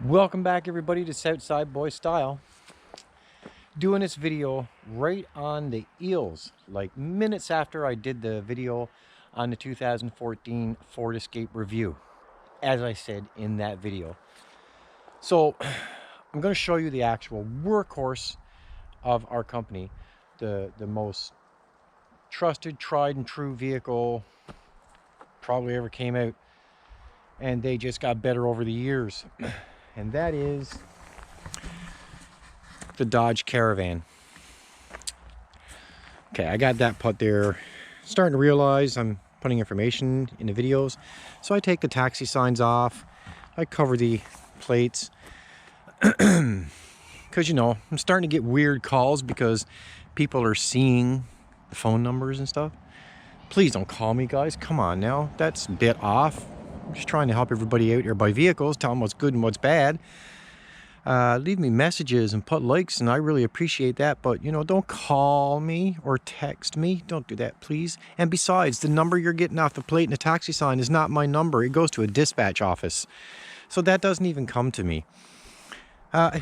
Welcome back everybody to Southside Boy Style. Doing this video right on the heels, like minutes after I did the video on the 2014 Ford Escape review, as I said in that video. So I'm going to show you the actual workhorse of our company, the most trusted, tried and true vehicle probably ever came out, and they just got better over the years. And that is the Dodge Caravan. Okay, I got that put there. Starting to realize I'm putting information in the videos. So I take the taxi signs off. I cover the plates. Because, you know, I'm starting to get weird calls because people are seeing the phone numbers and stuff. Please don't call me, guys. Come on now. That's a bit off. I'm just trying to help everybody out here by vehicles, tell them what's good and what's bad. Leave me messages and put likes, and I really appreciate that, but you know, don't call me or text me. Don't do that, please. And besides, the number you're getting off the plate in the taxi sign is not my number. It goes to a dispatch office, so that doesn't even come to me.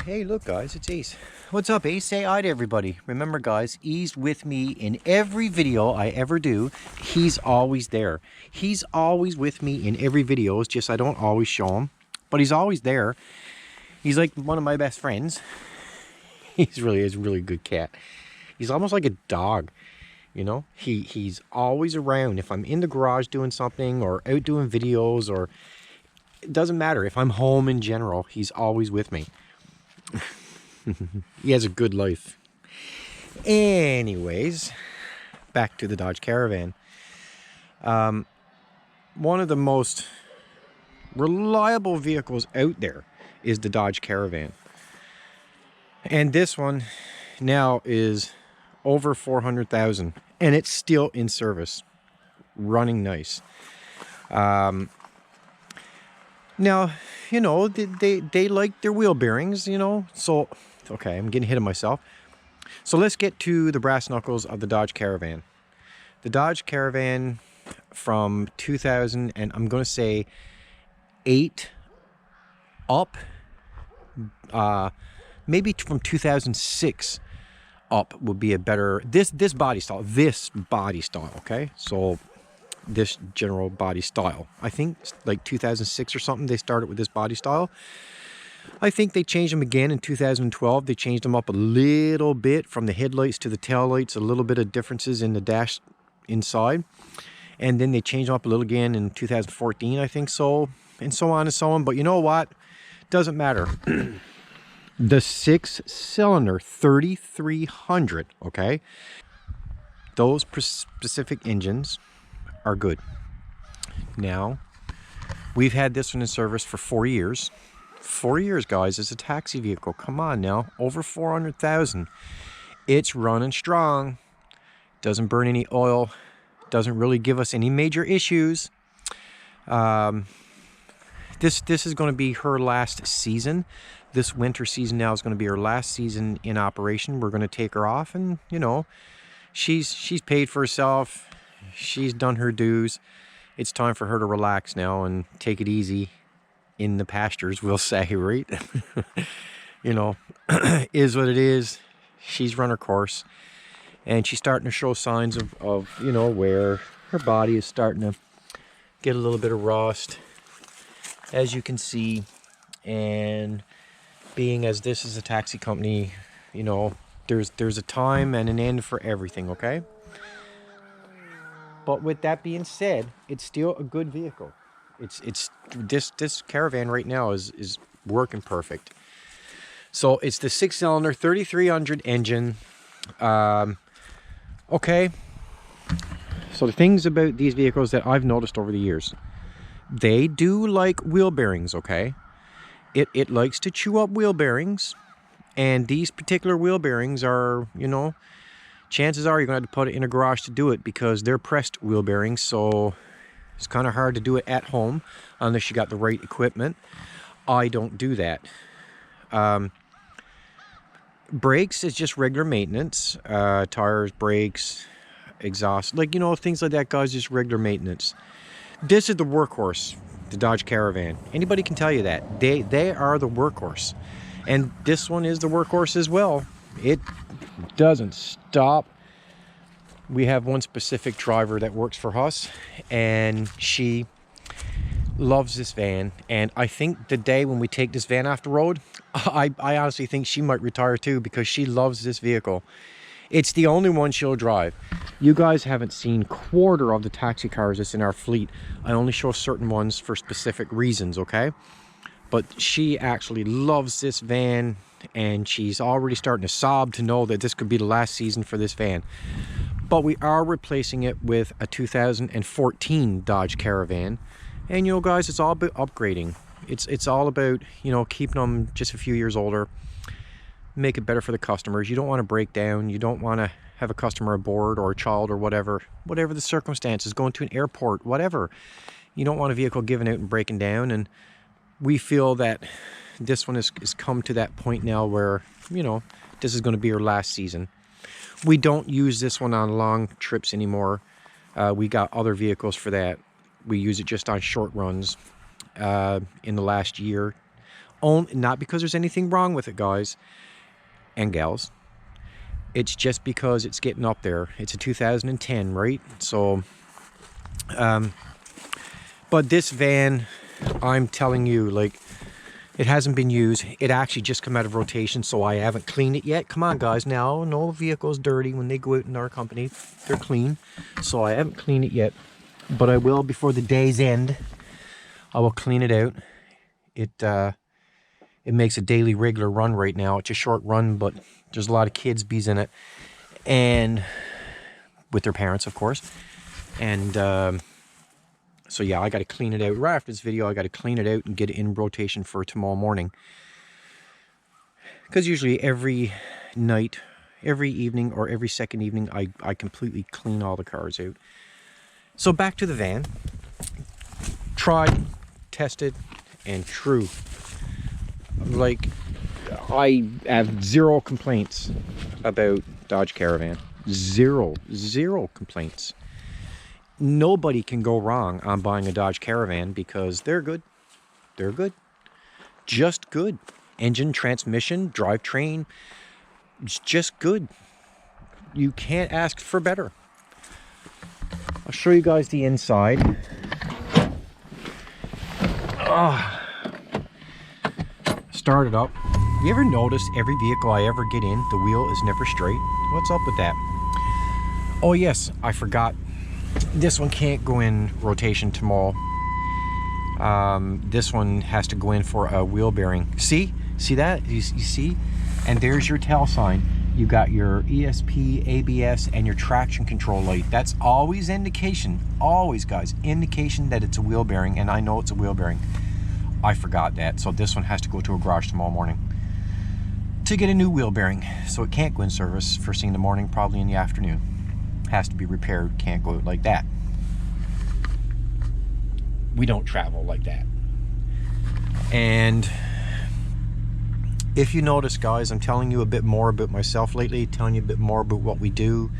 Hey, look guys, it's Ace. What's up, Ace? Say hi to everybody. Remember guys, he's with me in every video I ever do. He's always there. He's always with me in every video. It's just I don't always show him, but he's always there. He's like one of my best friends. He's really is a really good cat. He's almost like a dog, you know. He's always around. If I'm in the garage doing something or out doing videos, or it doesn't matter. If I'm home in general, he's always with me. He has a good life. Anyways, back to the Dodge Caravan. One of the most reliable vehicles out there is the Dodge Caravan, and this one now is over 400,000 and it's still in service, running nice. Now, you know, they like their wheel bearings, you know, so okay, I'm getting ahead of myself. So let's get to the brass knuckles of the Dodge Caravan. The Dodge Caravan from 2000, and I'm going to say 8 up, maybe from 2006 up would be a better, this body style, okay? So this general body style, I think like 2006 or something, they started with this body style. I think they changed them again in 2012. They changed them up a little bit from the headlights to the taillights, a little bit of differences in the dash inside. And then they changed them up a little again in 2014, I think so, and so on and so on. But you know what? Doesn't matter. The 6-cylinder 3300, okay? Those specific engines are good. Now, we've had this one in service for 4 years. 4 years, guys. It's a taxi vehicle. Come on now. Over 400,000. It's running strong. Doesn't burn any oil. Doesn't really give us any major issues. This is going to be her last season. This winter season now is going to be her last season in operation. We're going to take her off, and you know, she's paid for herself. She's done her dues. It's time for her to relax now and take it easy in the pastures, we'll say, right? You know, is what it is. She's run her course, and she's starting to show signs of you know, where her body is starting to get a little bit of rust, as you can see. And being as this is a taxi company, you know, there's a time and an end for everything, okay? But with that being said, it's still a good vehicle. It's this Caravan right now is working perfect. So it's the 6-cylinder 3300 engine. Okay. So the things about these vehicles that I've noticed over the years, they do like wheel bearings, okay? It likes to chew up wheel bearings, and these particular wheel bearings are, you know, chances are you're going to have to put it in a garage to do it because they're pressed wheel bearings, so it's kind of hard to do it at home unless you got the right equipment. I don't do that. Brakes is just regular maintenance. Tires, brakes, exhaust, like, you know, things like that, guys, just regular maintenance. This is the workhorse the Dodge Caravan. Anybody can tell you that. They are the workhorse. And this one is the workhorse as well. It doesn't stop. We have one specific driver that works for us, and she loves this van. And I think the day when we take this van off the road, I honestly think she might retire too, because she loves this vehicle. It's the only one she'll drive. You guys haven't seen quarter of the taxi cars that's in our fleet. I only show certain ones for specific reasons, okay? But she actually loves this van, and she's already starting to sob to know that this could be the last season for this van. But we are replacing it with a 2014 Dodge Caravan. And you know, guys, it's all about upgrading. It's all about, you know, keeping them just a few years older, make it better for the customers. You don't want to break down. You don't want to have a customer aboard, or a child, or whatever the circumstances, going to an airport, whatever. You don't want a vehicle giving out and breaking down. And we feel that this one has come to that point now where, you know, this is going to be our last season. We don't use this one on long trips anymore. We got other vehicles for that. We use it just on short runs in the last year. Not because there's anything wrong with it, guys and gals. It's just because it's getting up there. It's a 2010, right? So, but this van, I'm telling you, like, it hasn't been used. It actually just come out of rotation, so I haven't cleaned it yet. Come on, guys. Now, no vehicle's dirty when they go out in our company. They're clean. So I haven't cleaned it yet, but I will before the day's end. I will clean it out. It makes a daily regular run right now. It's a short run, but there's a lot of kids bees in it, and with their parents, of course. And so yeah, I got to clean it out. Right after this video, I got to clean it out and get it in rotation for tomorrow morning. Because usually every night, every evening, or every second evening, I completely clean all the cars out. So back to the van. Tried, tested, and true. Like, I have zero complaints about Dodge Caravan. Zero complaints. Nobody can go wrong on buying a Dodge Caravan, because they're good. They're good. Just good. Engine, transmission, drivetrain, it's just good. You can't ask for better. I'll show you guys the inside. Start it up. You ever notice every vehicle I ever get in, the wheel is never straight? What's up with that? Oh yes, I forgot. This one can't go in rotation tomorrow. This one has to go in for a wheel bearing. See that? You see? And there's your tail sign. You got your ESP, ABS, and your traction control light. That's always indication, always, guys, indication that it's a wheel bearing, and I know it's a wheel bearing. I forgot that, so this one has to go to a garage tomorrow morning to get a new wheel bearing. So it can't go in service first thing in the morning, probably in the afternoon. Has to be repaired, can't go like that. We don't travel like that. And if you notice, guys, I'm telling you a bit more about myself lately, telling you a bit more about what we do.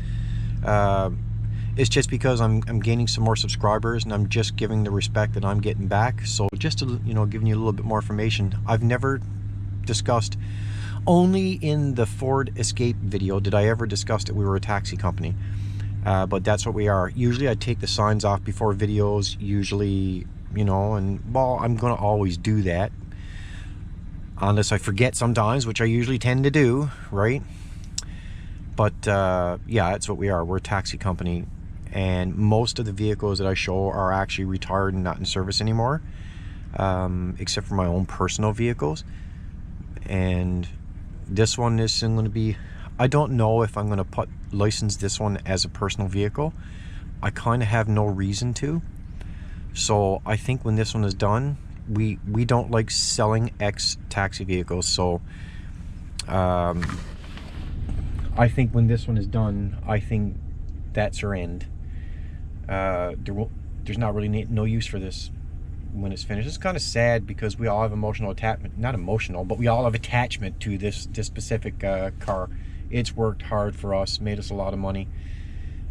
It's just because I'm gaining some more subscribers, and I'm just giving the respect that I'm getting back. So just to, you know, giving you a little bit more information. I've never discussed, only in the Ford Escape video did I ever discuss that we were a taxi company. But that's what we are. Usually I take the signs off before videos, usually, you know, and well, I'm going to always do that. Unless I forget sometimes, which I usually tend to do, right? But yeah, that's what we are. We're a taxi company. And most of the vehicles that I show are actually retired and not in service anymore. Except for my own personal vehicles. And this one is going to be, I don't know if I'm going to license this one as a personal vehicle. I kind of have no reason to. So I think when this one is done, we don't like selling taxi vehicles. So I think when this one is done, I think that's our end. There's not really no use for this when it's finished. It's kind of sad because we all have emotional attachment, not emotional, but we all have attachment to this specific car. It's worked hard for us, made us a lot of money,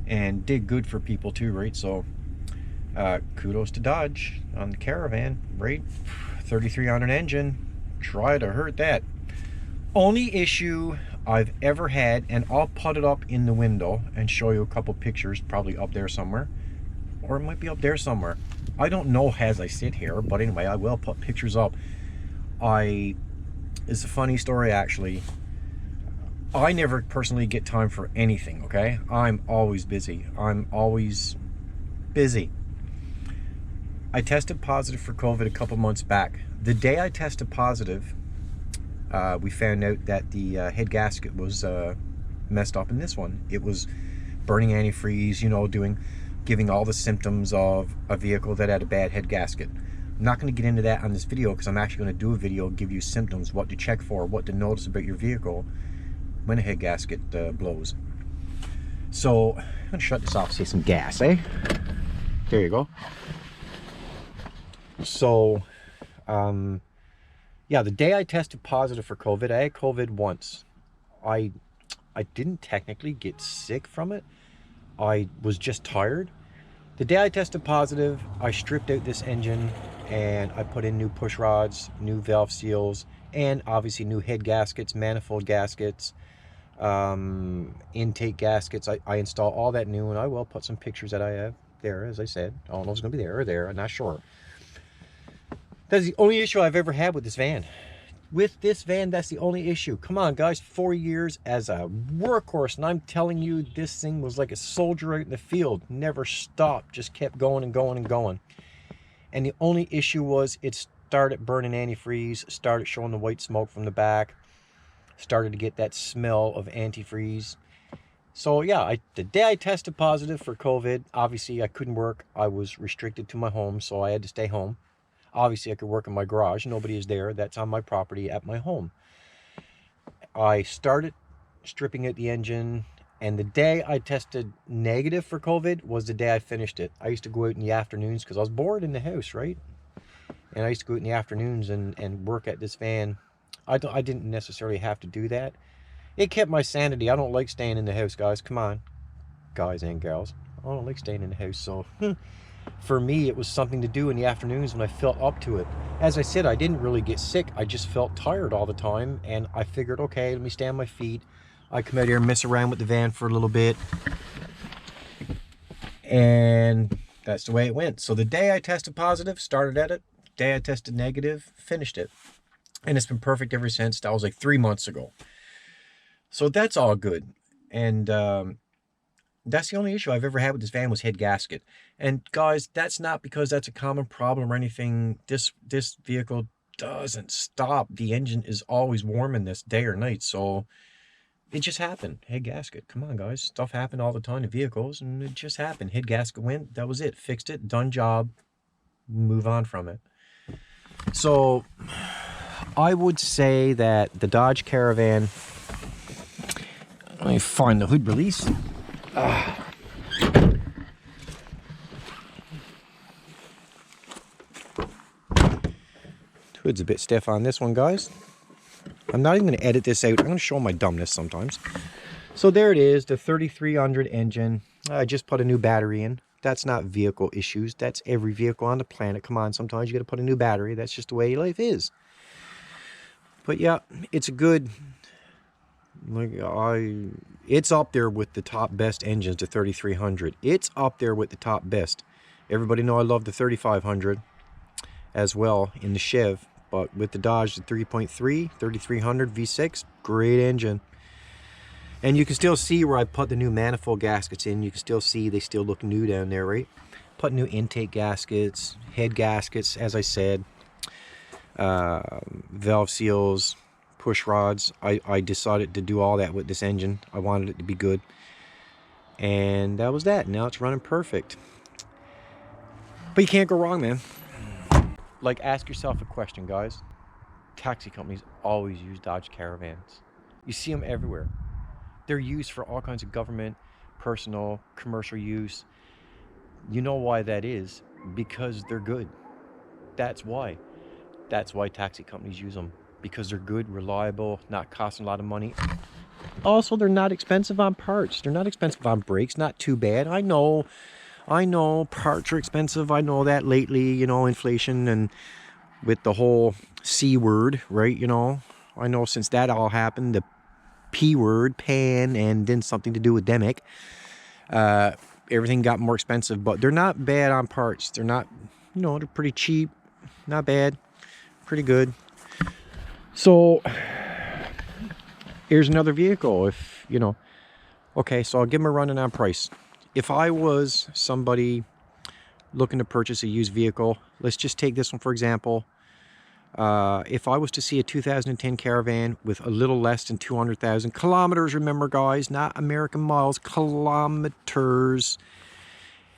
and did good for people too, right? So Kudos to Dodge on the Caravan, right? 3300 engine. Try to hurt that. Only issue I've ever had, and I'll put it up in the window and show you a couple pictures, probably up there somewhere, or it might be up there somewhere. I don't know as I sit here, but anyway, I will put pictures up. It's a funny story actually. I never personally get time for anything, okay? I'm always busy. I'm always busy. I tested positive for COVID a couple months back. The day I tested positive, we found out that the head gasket was messed up in this one. It was burning antifreeze, you know, giving all the symptoms of a vehicle that had a bad head gasket. I'm not going to get into that on this video because I'm actually going to do a video, give you symptoms, what to check for, what to notice about your vehicle when a head gasket blows. So I'm going to shut this off, save some gas, eh? There you go. So, yeah, the day I tested positive for COVID, I had COVID once. I didn't technically get sick from it. I was just tired. The day I tested positive, I stripped out this engine and I put in new push rods, new valve seals, and obviously new head gaskets, manifold gaskets, intake gaskets. I installed all that new, and I will put some pictures that I have there, as I said. I don't know if it's going to be there or there. I'm not sure. That's the only issue I've ever had with this van. With this van, that's the only issue. Come on, guys, 4 years as a workhorse, and I'm telling you, this thing was like a soldier out in the field. Never stopped, just kept going and going and going. And the only issue was it started burning antifreeze, started showing the white smoke from the back, started to get that smell of antifreeze. So yeah, the day I tested positive for COVID, obviously I couldn't work. I was restricted to my home, so I had to stay home. Obviously, I could work in my garage. Nobody is there. That's on my property at my home. I started stripping out the engine, and the day I tested negative for COVID was the day I finished it. I used to go out in the afternoons because I was bored in the house, right? And I used to go out in the afternoons and work at this van. I didn't necessarily have to do that. It kept my sanity. I don't like staying in the house, guys. Come on, guys and girls. I don't like staying in the house, so... For me, it was something to do in the afternoons when I felt up to it. As I said, I didn't really get sick. I just felt tired all the time, and I figured, okay, let me stay on my feet. I come out here and mess around with the van for a little bit, and that's the way it went. So the day I tested positive, started at it. The day I tested negative, finished it. And it's been perfect ever since. That was like 3 months ago. So that's all good. And that's the only issue I've ever had with this van was head gasket. And guys, that's not because that's a common problem or anything. This vehicle doesn't stop. The engine is always warm in this day or night. So it just happened. Head gasket. Come on, guys. Stuff happened all the time in vehicles, and it just happened. Head gasket went. That was it. Fixed it. Done job. Move on from it. So I would say that the Dodge Caravan... Let me find the hood release. The hood's a bit stiff on this one, guys. I'm not even going to edit this out. I'm going to show my dumbness sometimes. So there it is, the 3300 engine. I just put a new battery in. That's not vehicle issues. That's every vehicle on the planet. Come on, sometimes you got to put a new battery. That's just the way life is. But yeah, it's a good... It's up there with the top best engines, the 3300. It's up there with the top best. Everybody know I love the 3500 as well in the Chev, but with the Dodge, the 3.3, 3300 V6, great engine. And you can still see where I put the new manifold gaskets in. You can still see they still look new down there, right? Put new intake gaskets, head gaskets, as I said, valve seals, push rods. I decided to do all that with this engine. I wanted it to be good, and that was that. Now it's running perfect. But you can't go wrong, man. Like, ask yourself a question, guys. Taxi companies always use Dodge Caravans. You see them everywhere. They're used for all kinds of government, personal, commercial use. You know why that is? Because they're good. That's why. That's why taxi companies use them. Because they're good, reliable, not costing a lot of money. Also, they're not expensive on parts. They're not expensive on brakes. Not too bad. I know I know parts are expensive. I know that lately, you know, inflation and with the whole C word, right? You know, I know since that all happened, the P word, pan, and then something to do with demic, everything got more expensive, but they're not bad on parts. They're not, you know, they're pretty cheap, not bad, pretty good. So here's another vehicle. If, you know, okay, so I'll give them a running on price. If I was somebody looking to purchase a used vehicle, let's just take this one for example. If I was to see a 2010 Caravan with a little less than 200,000 kilometers, remember guys, not American miles, kilometers.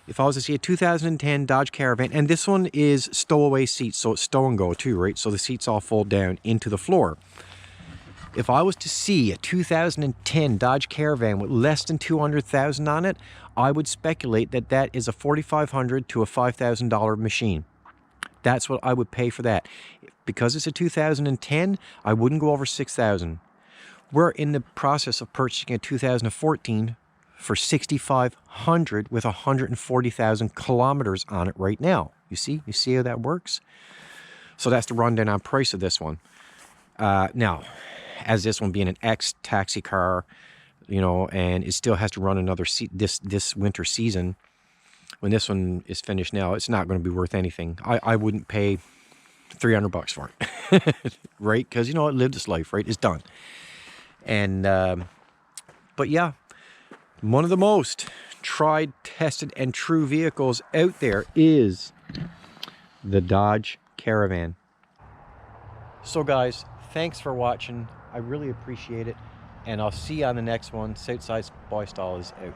If I was to see a 2010 Dodge Caravan, and this one is stowaway seats, so it's stow and go too, right? So the seats all fold down into the floor. If I was to see a 2010 Dodge Caravan with less than 200,000 on it, I would speculate that that is a $4,500 to a $5,000 machine. That's what I would pay for that. Because it's a 2010, I wouldn't go over 6,000. We're in the process of purchasing a 2014 for 6,500 with 140,000 kilometers on it right now. You see how that works? So that's the rundown on price of this one. Now, as this one being an ex-taxi car, you know, and it still has to run another this winter season. When this one is finished now, it's not going to be worth anything. I wouldn't pay $300 for it, right? Because, you know, it lived its life, right? It's done. And, but yeah, one of the most tried, tested, and true vehicles out there is the Dodge Caravan. So guys, thanks for watching. I really appreciate it. And I'll see you on the next one. Southside Boy Style is out.